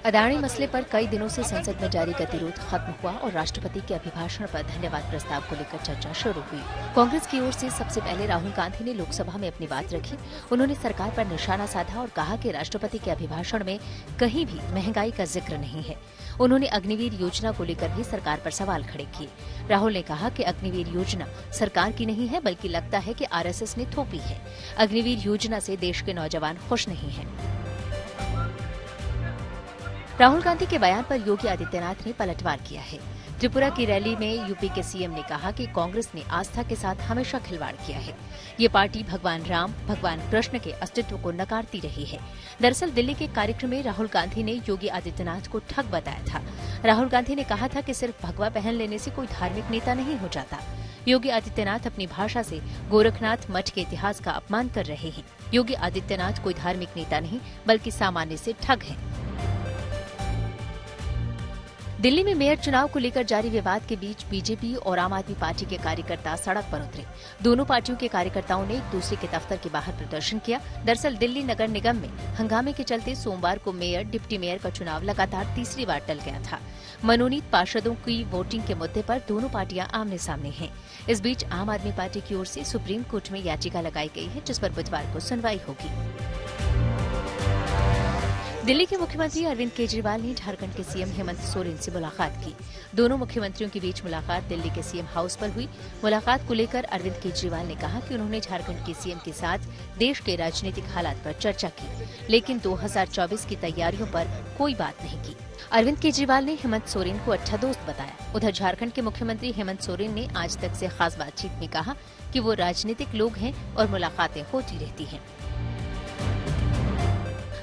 अदाणी मसले पर कई दिनों से संसद में जारी गतिरोध खत्म हुआ और राष्ट्रपति के अभिभाषण पर धन्यवाद प्रस्ताव को लेकर चर्चा शुरू हुई। कांग्रेस की ओर से सबसे पहले राहुल गांधी ने लोकसभा में अपनी बात रखी। उन्होंने सरकार पर निशाना साधा और कहा कि राष्ट्रपति के अभिभाषण में कहीं भी महंगाई का जिक्र नहीं है। उन्होंने अग्निवीर योजना को लेकर भी सरकार पर सवाल खड़े किए। राहुल ने कहा कि अग्निवीर योजना सरकार की नहीं है, बल्कि लगता है कि आरएसएस ने थोपी है। अग्निवीर योजना से देश के नौजवान खुश नहीं हैं। राहुल गांधी के बयान पर योगी आदित्यनाथ ने पलटवार किया है। त्रिपुरा की रैली में यूपी के सीएम ने कहा कि कांग्रेस ने आस्था के साथ हमेशा खिलवाड़ किया है। ये पार्टी भगवान राम, भगवान कृष्ण के अस्तित्व को नकारती रही है। दरअसल दिल्ली के कार्यक्रम में राहुल गांधी ने योगी आदित्यनाथ को ठग बताया था। राहुल गांधी ने कहा था कि सिर्फ भगवा पहन लेने से कोई धार्मिक नेता नहीं हो जाता। योगी आदित्यनाथ अपनी भाषा से गोरखनाथ मठ के इतिहास का अपमान कर रहे हैं। योगी आदित्यनाथ कोई धार्मिक नेता नहीं, बल्कि सामान्य से ठग हैं। दिल्ली में मेयर चुनाव को लेकर जारी विवाद के बीच बीजेपी और आम आदमी पार्टी के कार्यकर्ता सड़क पर उतरे। दोनों पार्टियों के कार्यकर्ताओं ने एक दूसरे के दफ्तर के बाहर प्रदर्शन किया। दरअसल दिल्ली नगर निगम में हंगामे के चलते सोमवार को मेयर, डिप्टी मेयर का चुनाव लगातार तीसरी बार टल गया था। मनोनीत पार्षदों की वोटिंग के मुद्दे पर दोनों पार्टियां आमने सामने हैं। इस बीच आम आदमी पार्टी की ओर से सुप्रीम कोर्ट में याचिका लगाई गई है, जिस पर बुधवार को सुनवाई होगी। दिल्ली के मुख्यमंत्री अरविंद केजरीवाल ने झारखंड के सीएम हेमंत सोरेन से मुलाकात की। दोनों मुख्यमंत्रियों के बीच मुलाकात दिल्ली के सीएम हाउस पर हुई। मुलाकात को लेकर अरविंद केजरीवाल ने कहा कि उन्होंने झारखंड के सीएम के साथ देश के राजनीतिक हालात पर चर्चा की, लेकिन 2024 की तैयारियों पर कोई बात नहीं की। अरविंद केजरीवाल ने हेमंत सोरेन को अच्छा दोस्त बताया। उधर झारखंड के मुख्यमंत्री हेमंत सोरेन ने आज तक से खास बातचीत में कहा कि वो राजनीतिक लोग हैं और मुलाकातें होती रहती हैं।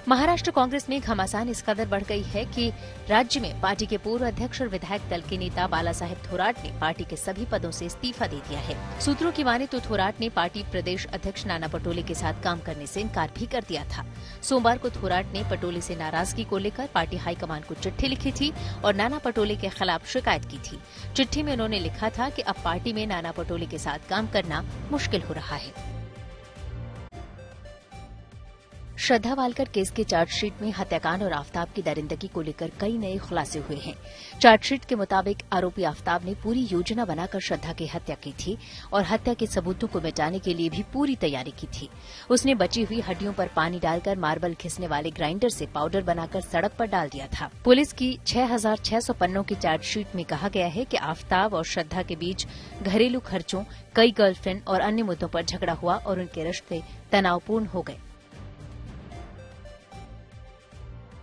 महाराष्ट्र कांग्रेस में घमासान इस कदर बढ़ गई है कि राज्य में पार्टी के पूर्व अध्यक्ष और विधायक दल के नेता बाला साहेब थोराट ने पार्टी के सभी पदों से इस्तीफा दे दिया है। सूत्रों की माने तो थोराट ने पार्टी प्रदेश अध्यक्ष नाना पटोले के साथ काम करने से इनकार भी कर दिया था। सोमवार को थोराट ने पटोले से नाराजगी को लेकर पार्टी हाईकमान को चिट्ठी लिखी थी और नाना पटोले के खिलाफ शिकायत की थी। चिट्ठी में उन्होंने लिखा था कि अब पार्टी में नाना पटोले के साथ काम करना मुश्किल हो रहा है। श्रद्धा वालकर केस के चार्जशीट में हत्याकांड और आफताब की दरिंदगी को लेकर कई नए खुलासे हुए हैं। चार्जशीट के मुताबिक आरोपी आफताब ने पूरी योजना बनाकर श्रद्धा की हत्या की थी और हत्या के सबूतों को मिटाने के लिए भी पूरी तैयारी की थी। उसने बची हुई हड्डियों पर पानी डालकर मार्बल घिसने वाले ग्राइंडर से पाउडर बनाकर सड़क पर डाल दिया था। पुलिस की 6600 पन्नों की चार्जशीट में कहा गया है कि आफताब और श्रद्धा के बीच घरेलू खर्चों, कई गर्लफ्रेंड और अन्य मुद्दों पर झगड़ा हुआ और उनके रिश्ते तनावपूर्ण हो गए।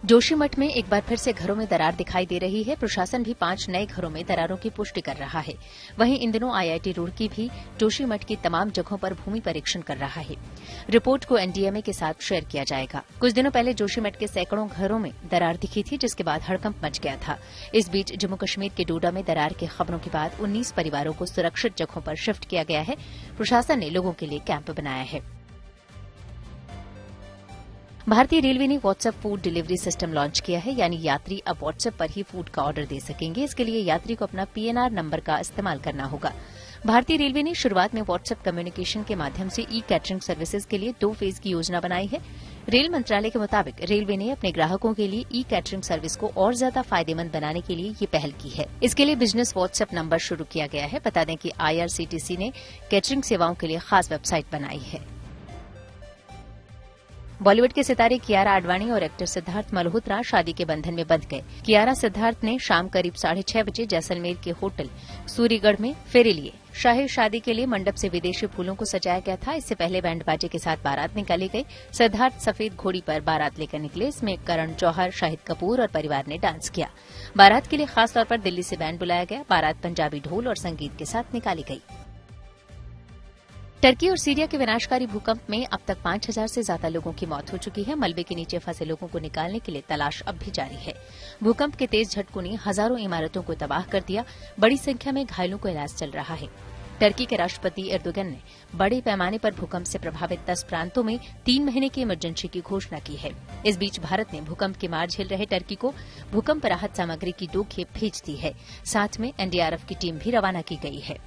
जोशीमठ में एक बार फिर से घरों में दरार दिखाई दे रही है। प्रशासन भी 5 नए घरों में दरारों की पुष्टि कर रहा है। वहीं इन दिनों आईआईटी रुड़की भी जोशीमठ की तमाम जगहों पर भूमि परीक्षण कर रहा है। रिपोर्ट को एनडीएमए के साथ शेयर किया जाएगा। कुछ दिनों पहले जोशीमठ के सैकड़ों घरों में दरार दिखी थी, जिसके बाद हड़कंप मच गया था। इस बीच जम्मू कश्मीर के डोडा में दरार की खबरों के बाद 19 परिवारों को सुरक्षित जगहों पर शिफ्ट किया गया है। प्रशासन ने लोगों के लिए कैंप बनाया है। भारतीय रेलवे ने WhatsApp food delivery system launch किया है, यानी यात्री अब व्हाट्सएप पर ही फूड का ऑर्डर दे सकेंगे। इसके लिए यात्री को अपना पीएनआर नंबर का इस्तेमाल करना होगा। भारतीय रेलवे ने शुरुआत में व्हाट्सएप कम्युनिकेशन के माध्यम से ई कैटरिंग सर्विसेज के लिए 2 फेज की योजना बनाई है। रेल मंत्रालय के मुताबिक रेलवे ने अपने ग्राहकों के लिए ई कैटरिंग सर्विस को और ज्यादा फायदेमंद बनाने के लिए ये पहल की है। इसके लिए बिजनेस व्हाट्सएप नंबर शुरू किया गया है। बता दें कि आईआरसीटीसी ने कैटरिंग सेवाओं के लिए खास वेबसाइट बनाई है। बॉलीवुड के सितारे कियारा आडवाणी और एक्टर सिद्धार्थ मल्होत्रा शादी के बंधन में बंध गए। कियारा सिद्धार्थ ने शाम करीब 6:30 बजे जैसलमेर के होटल सूर्यगढ़ में फेरे लिए। शाही शादी के लिए मंडप से विदेशी फूलों को सजाया गया था। इससे पहले बैंड बाजे के साथ बारात निकाली गई। सिद्धार्थ सफेद घोड़ी पर बारात लेकर निकले। इसमें करण जौहर, शाहिद कपूर और परिवार ने डांस किया। बारात के लिए खासतौर पर दिल्ली से बैंड बुलाया गया। बारात पंजाबी ढोल और संगीत के साथ निकाली गई। टर्की और सीरिया के विनाशकारी भूकंप में अब तक 5000 से ज्यादा लोगों की मौत हो चुकी है। मलबे के नीचे फंसे लोगों को निकालने के लिए तलाश अब भी जारी है। भूकंप के तेज झटकों ने हजारों इमारतों को तबाह कर दिया। बड़ी संख्या में घायलों को इलाज चल रहा है। टर्की के राष्ट्रपति एर्दोगन ने बड़े पैमाने पर भूकंप से प्रभावित 10 प्रांतों में 3 महीने की इमरजेंसी की घोषणा की है। इस बीच भारत ने भूकंप की मार झेल रहे टर्की को भूकंप राहत सामग्री की 2 खेप भेज दी है। साथ में एनडीआरएफ की टीम भी रवाना की गई है।